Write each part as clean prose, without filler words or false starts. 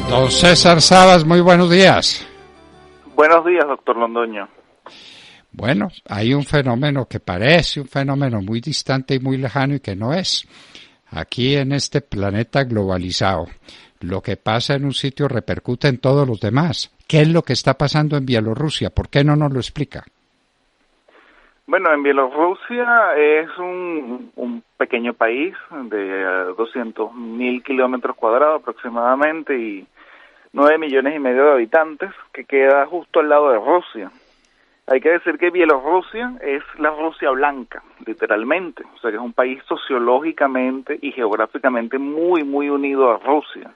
Don César Sabas, muy buenos días. Buenos días, doctor Londoño. Bueno, hay un fenómeno que parece un fenómeno muy distante y muy lejano y que no es. Aquí en este planeta globalizado, lo que pasa en un sitio repercute en todos los demás. ¿Qué es lo que está pasando en Bielorrusia? ¿Por qué no nos lo explica? Bueno, en Bielorrusia es un pequeño país de 200.000 kilómetros cuadrados aproximadamente y 9,5 millones de habitantes, que queda justo al lado de Rusia. Hay que decir que Bielorrusia es la Rusia blanca, literalmente. O sea, que es un país sociológicamente y geográficamente muy, muy unido a Rusia,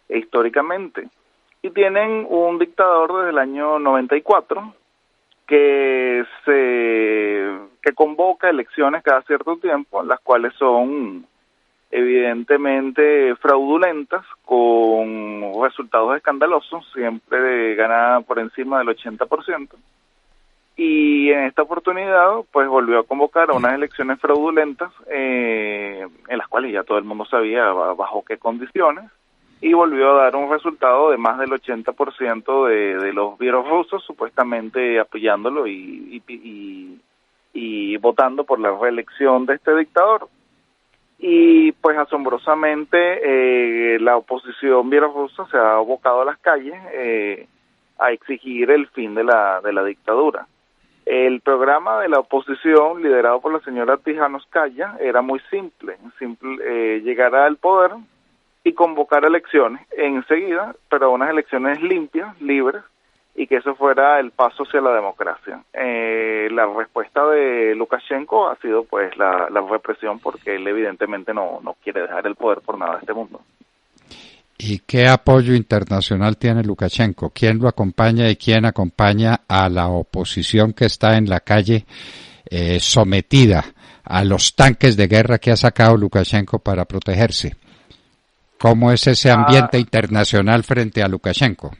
históricamente. Y tienen un dictador desde el año 94 que convoca elecciones cada cierto tiempo, las cuales son evidentemente fraudulentas, con resultados escandalosos, siempre gana por encima del 80%. Y en esta oportunidad, pues volvió a convocar a unas elecciones fraudulentas, en las cuales ya todo el mundo sabía bajo qué condiciones, y volvió a dar un resultado de más del 80% de los bielorrusos supuestamente apoyándolo y votando por la reelección de este dictador. Y pues asombrosamente la oposición bielorrusa se ha abocado a las calles a exigir el fin de la dictadura. El programa de la oposición, liderado por la señora Tijanóvskaya, era muy simple, llegar al poder y convocar elecciones enseguida, pero unas elecciones limpias, libres, y que eso fuera el paso hacia la democracia. La respuesta de Lukashenko ha sido pues la represión, porque él evidentemente no quiere dejar el poder por nada de este mundo. ¿Y qué apoyo internacional tiene Lukashenko? ¿Quién lo acompaña y quién acompaña a la oposición que está en la calle sometida a los tanques de guerra que ha sacado Lukashenko para protegerse? ¿Cómo es ese ambiente internacional frente a Lukashenko?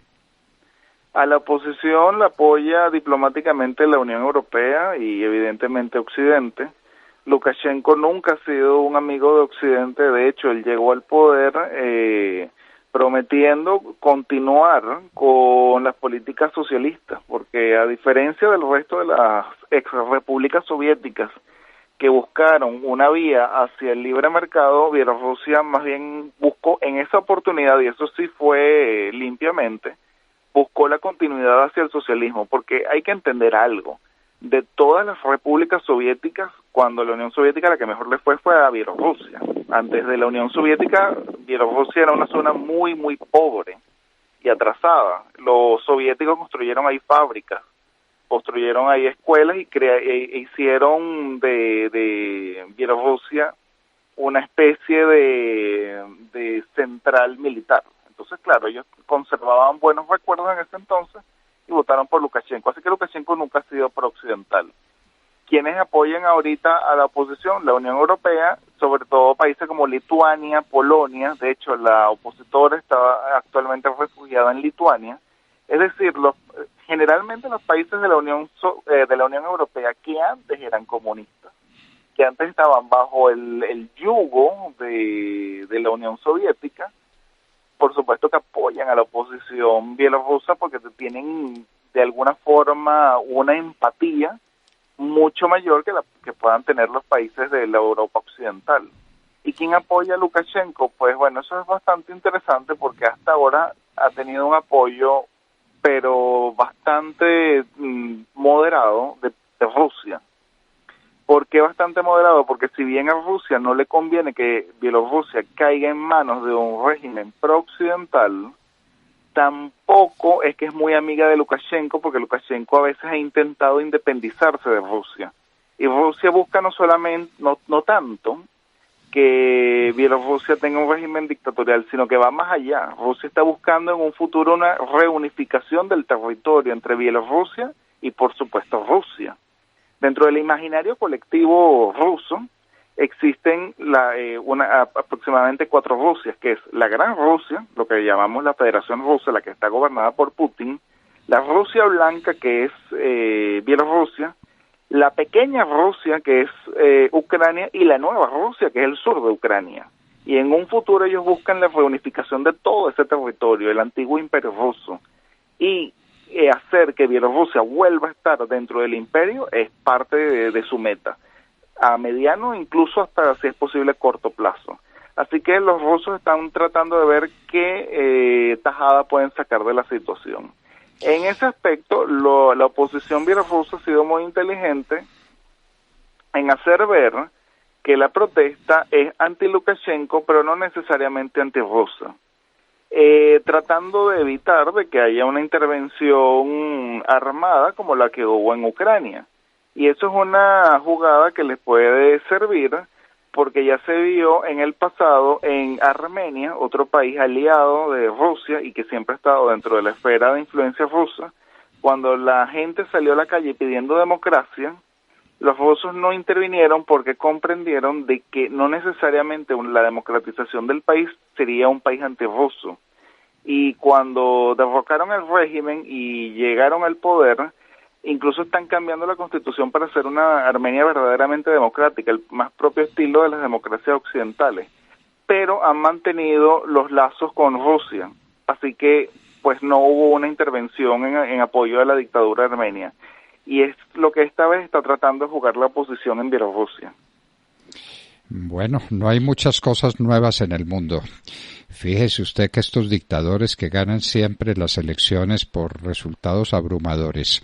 A la oposición la apoya diplomáticamente la Unión Europea y evidentemente Occidente. Lukashenko nunca ha sido un amigo de Occidente. De hecho, él llegó al poder prometiendo continuar con las políticas socialistas, porque a diferencia del resto de las ex repúblicas soviéticas que buscaron una vía hacia el libre mercado, Bielorrusia más bien buscó en esa oportunidad, y eso sí fue limpiamente, buscó la continuidad hacia el socialismo, porque hay que entender algo. De todas las repúblicas soviéticas, cuando la Unión Soviética la que mejor le fue a Bielorrusia. Antes de la Unión Soviética, Bielorrusia era una zona muy, muy pobre y atrasada. Los soviéticos construyeron ahí fábricas, construyeron ahí escuelas y hicieron de Bielorrusia una especie de central militar. Entonces, claro, ellos conservaban buenos recuerdos en ese entonces y votaron por Lukashenko. Así que Lukashenko nunca ha sido pro-occidental. ¿Quiénes apoyan ahorita a la oposición? La Unión Europea, sobre todo países como Lituania, Polonia. De hecho, la opositora está actualmente refugiada en Lituania. Es decir, generalmente los países de la Unión Europea que antes eran comunistas, que antes estaban bajo el yugo de la Unión Soviética, por supuesto que apoyan a la oposición bielorrusa porque tienen de alguna forma una empatía mucho mayor que puedan tener los países de la Europa occidental. ¿Y quién apoya a Lukashenko? Pues bueno, eso es bastante interesante porque hasta ahora ha tenido un apoyo, pero bastante moderado de Rusia. ¿Por qué bastante moderado? Porque si bien a Rusia no le conviene que Bielorrusia caiga en manos de un régimen pro-occidental, tampoco es que es muy amiga de Lukashenko, porque Lukashenko a veces ha intentado independizarse de Rusia. Y Rusia busca no tanto que Bielorrusia tenga un régimen dictatorial, sino que va más allá. Rusia está buscando en un futuro una reunificación del territorio entre Bielorrusia y, por supuesto, Rusia. Dentro del imaginario colectivo ruso existen aproximadamente 4 Rusias, que es la Gran Rusia, lo que llamamos la Federación Rusa, la que está gobernada por Putin, la Rusia Blanca, que es Bielorrusia, la pequeña Rusia, que es Ucrania, y la nueva Rusia, que es el sur de Ucrania. y en un futuro ellos buscan la reunificación de todo ese territorio, el antiguo imperio ruso, y hacer que Bielorrusia vuelva a estar dentro del imperio es parte de su meta, a mediano, incluso hasta, si es posible, corto plazo. Así que los rusos están tratando de ver qué tajada pueden sacar de la situación. En ese aspecto, la oposición bielorrusa ha sido muy inteligente en hacer ver que la protesta es anti-Lukashenko, pero no necesariamente anti-rusa, tratando de evitar de que haya una intervención armada como la que hubo en Ucrania. Y eso es una jugada que les puede servir, porque ya se vio en el pasado en Armenia, otro país aliado de Rusia y que siempre ha estado dentro de la esfera de influencia rusa. Cuando la gente salió a la calle pidiendo democracia, los rusos no intervinieron porque comprendieron de que no necesariamente la democratización del país sería un país antirruso. Y cuando derrocaron el régimen y llegaron al poder, incluso están cambiando la constitución para hacer una Armenia verdaderamente democrática, el más propio estilo de las democracias occidentales, pero han mantenido los lazos con Rusia, así que pues no hubo una intervención en apoyo a la dictadura armenia, y es lo que esta vez está tratando de jugar la oposición en Bielorrusia. Bueno, no hay muchas cosas nuevas en el mundo. Fíjese usted que estos dictadores que ganan siempre las elecciones por resultados abrumadores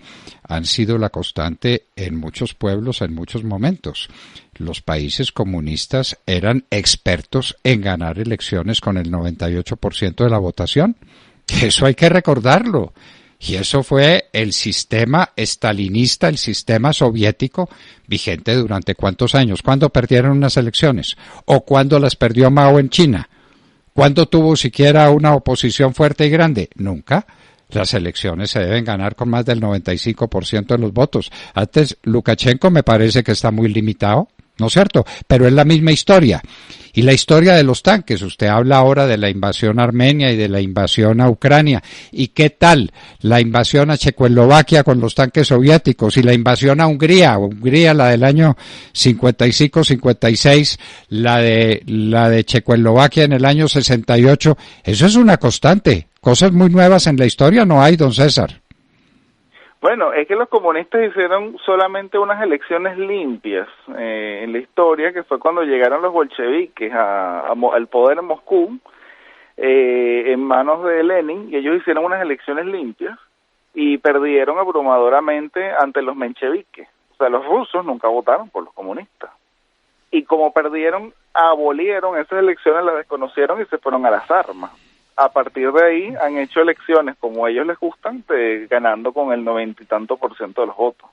han sido la constante en muchos pueblos en muchos momentos. Los países comunistas eran expertos en ganar elecciones con el 98% de la votación. Eso hay que recordarlo. Y eso fue el sistema estalinista, el sistema soviético, vigente durante ¿cuántos años? ¿Cuándo perdieron unas elecciones? ¿O cuándo las perdió Mao en China? ¿Cuándo tuvo siquiera una oposición fuerte y grande? Nunca. Las elecciones se deben ganar con más del 95% de los votos. Antes, Lukashenko me parece que está muy limitado, ¿no es cierto? Pero es la misma historia. Y la historia de los tanques, usted habla ahora de la invasión a Armenia y de la invasión a Ucrania. ¿Y qué tal la invasión a Checoslovaquia con los tanques soviéticos? Y la invasión a Hungría, la del año 55-56, la de Checoslovaquia en el año 68. Eso es una constante. Cosas muy nuevas en la historia no hay, don César. Bueno, es que los comunistas hicieron solamente unas elecciones limpias en la historia, que fue cuando llegaron los bolcheviques al poder en Moscú, en manos de Lenin, y ellos hicieron unas elecciones limpias y perdieron abrumadoramente ante los mencheviques. O sea, los rusos nunca votaron por los comunistas. Y como perdieron, abolieron esas elecciones, las desconocieron y se fueron a las armas. A partir de ahí han hecho elecciones como a ellos les gustan, ganando con el 90 y tanto % de los votos.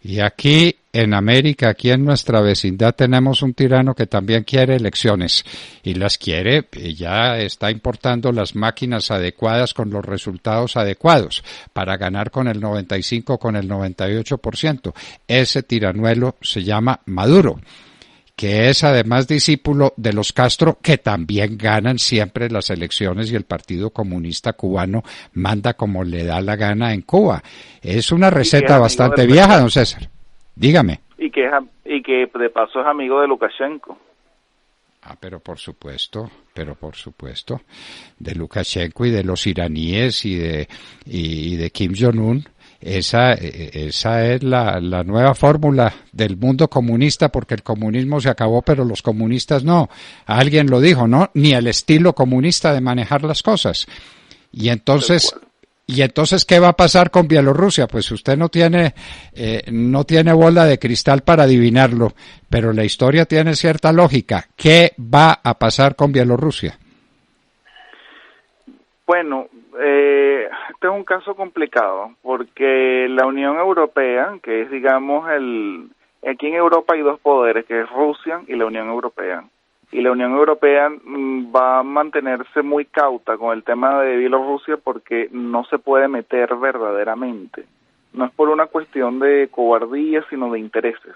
Y aquí en América, aquí en nuestra vecindad, tenemos un tirano que también quiere elecciones y las quiere, y ya está importando las máquinas adecuadas con los resultados adecuados para ganar con el 95, con el 98%. Ese tiranuelo se llama Maduro, que es además discípulo de los Castro, que también ganan siempre las elecciones y el Partido Comunista Cubano manda como le da la gana en Cuba. Es una receta bastante vieja, don César. Dígame. Y que de paso es amigo de Lukashenko. Pero por supuesto, de Lukashenko y de los iraníes y de Kim Jong-un. Esa es la nueva fórmula del mundo comunista, porque el comunismo se acabó, pero los comunistas no. Alguien lo dijo, ¿no? Ni el estilo comunista de manejar las cosas. Y entonces, ¿qué va a pasar con Bielorrusia? Pues usted no tiene bola de cristal para adivinarlo, pero la historia tiene cierta lógica. ¿Qué va a pasar con Bielorrusia? Bueno, este es un caso complicado, porque la Unión Europea, que es, digamos, aquí en Europa hay dos poderes, que es Rusia y la Unión Europea. Y la Unión Europea va a mantenerse muy cauta con el tema de Bielorrusia porque no se puede meter verdaderamente. No es por una cuestión de cobardía, sino de intereses.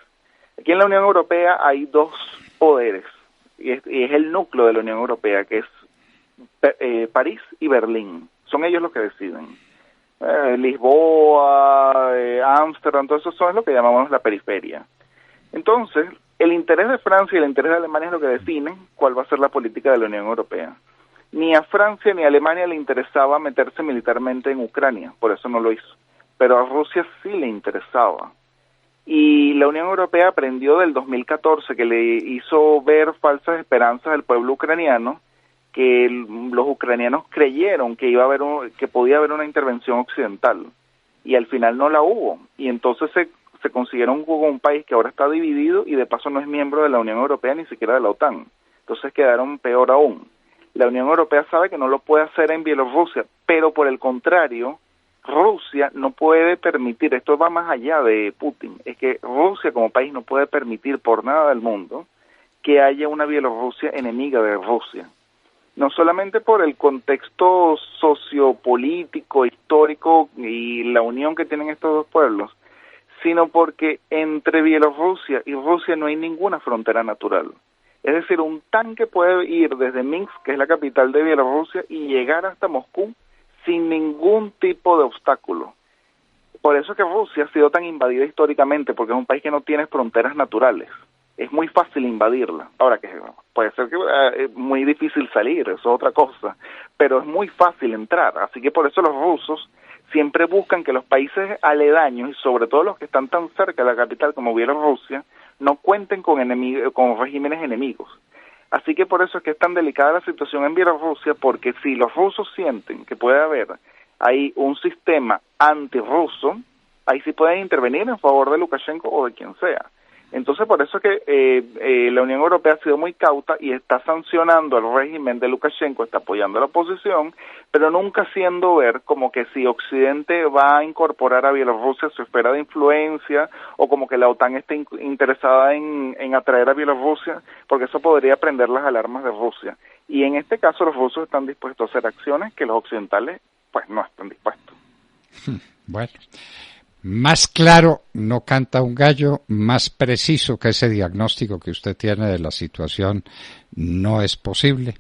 Aquí en la Unión Europea hay dos poderes, y es el núcleo de la Unión Europea, que es París y Berlín. Son ellos los que deciden. Lisboa, Ámsterdam, todo eso son lo que llamamos la periferia. Entonces, el interés de Francia y el interés de Alemania es lo que define cuál va a ser la política de la Unión Europea. Ni a Francia ni a Alemania le interesaba meterse militarmente en Ucrania, por eso no lo hizo. Pero a Rusia sí le interesaba. Y la Unión Europea aprendió del 2014, que le hizo ver falsas esperanzas al pueblo ucraniano, que los ucranianos creyeron que que podía haber una intervención occidental, y al final no la hubo. Y entonces se consiguieron con un país que ahora está dividido y de paso no es miembro de la Unión Europea ni siquiera de la OTAN. Entonces quedaron peor aún. La Unión Europea sabe que no lo puede hacer en Bielorrusia, pero por el contrario, Rusia no puede permitir, esto va más allá de Putin, es que Rusia como país no puede permitir por nada del mundo que haya una Bielorrusia enemiga de Rusia. No solamente por el contexto sociopolítico, histórico y la unión que tienen estos dos pueblos, sino porque entre Bielorrusia y Rusia no hay ninguna frontera natural. Es decir, un tanque puede ir desde Minsk, que es la capital de Bielorrusia, y llegar hasta Moscú sin ningún tipo de obstáculo. Por eso es que Rusia ha sido tan invadida históricamente, porque es un país que no tiene fronteras naturales. Es muy fácil invadirla. Ahora, que puede ser que es muy difícil salir, eso es otra cosa, pero es muy fácil entrar. Así que por eso los rusos siempre buscan que los países aledaños, y sobre todo los que están tan cerca de la capital como Bielorrusia, no cuenten con regímenes enemigos. Así que por eso es que es tan delicada la situación en Bielorrusia, porque si los rusos sienten que puede haber ahí un sistema antirruso, ahí sí pueden intervenir en favor de Lukashenko o de quien sea. Entonces por eso es que la Unión Europea ha sido muy cauta y está sancionando al régimen de Lukashenko, está apoyando a la oposición, pero nunca haciendo ver como que si Occidente va a incorporar a Bielorrusia a su esfera de influencia, o como que la OTAN está interesada en atraer a Bielorrusia, porque eso podría prender las alarmas de Rusia. Y en este caso los rusos están dispuestos a hacer acciones que los occidentales pues no están dispuestos. Bueno. Más claro no canta un gallo, más preciso que ese diagnóstico que usted tiene de la situación no es posible.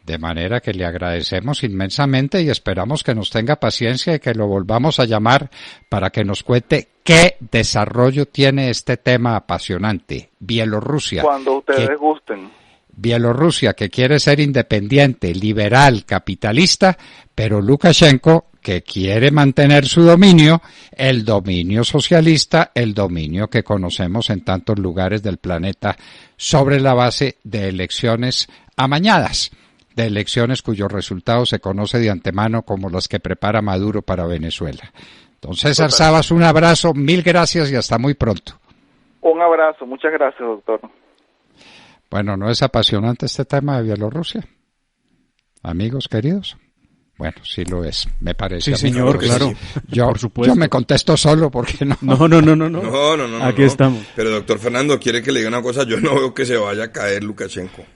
De manera que le agradecemos inmensamente y esperamos que nos tenga paciencia y que lo volvamos a llamar para que nos cuente qué desarrollo tiene este tema apasionante. Bielorrusia. Cuando ustedes gusten. Bielorrusia, que quiere ser independiente, liberal, capitalista, pero Lukashenko, que quiere mantener su dominio, el dominio socialista, el dominio que conocemos en tantos lugares del planeta, sobre la base de elecciones amañadas, de elecciones cuyos resultados se conoce de antemano como las que prepara Maduro para Venezuela. Don César Sabas, un abrazo, mil gracias y hasta muy pronto. Un abrazo, muchas gracias, doctor. Bueno, ¿no es apasionante este tema de Bielorrusia? Amigos queridos. Bueno, sí lo es, me parece. Sí, señor, claro. Por supuesto. Yo me contesto solo porque no. No. Aquí estamos. Pero doctor Fernando, quiere que le diga una cosa, yo no veo que se vaya a caer Lukashenko.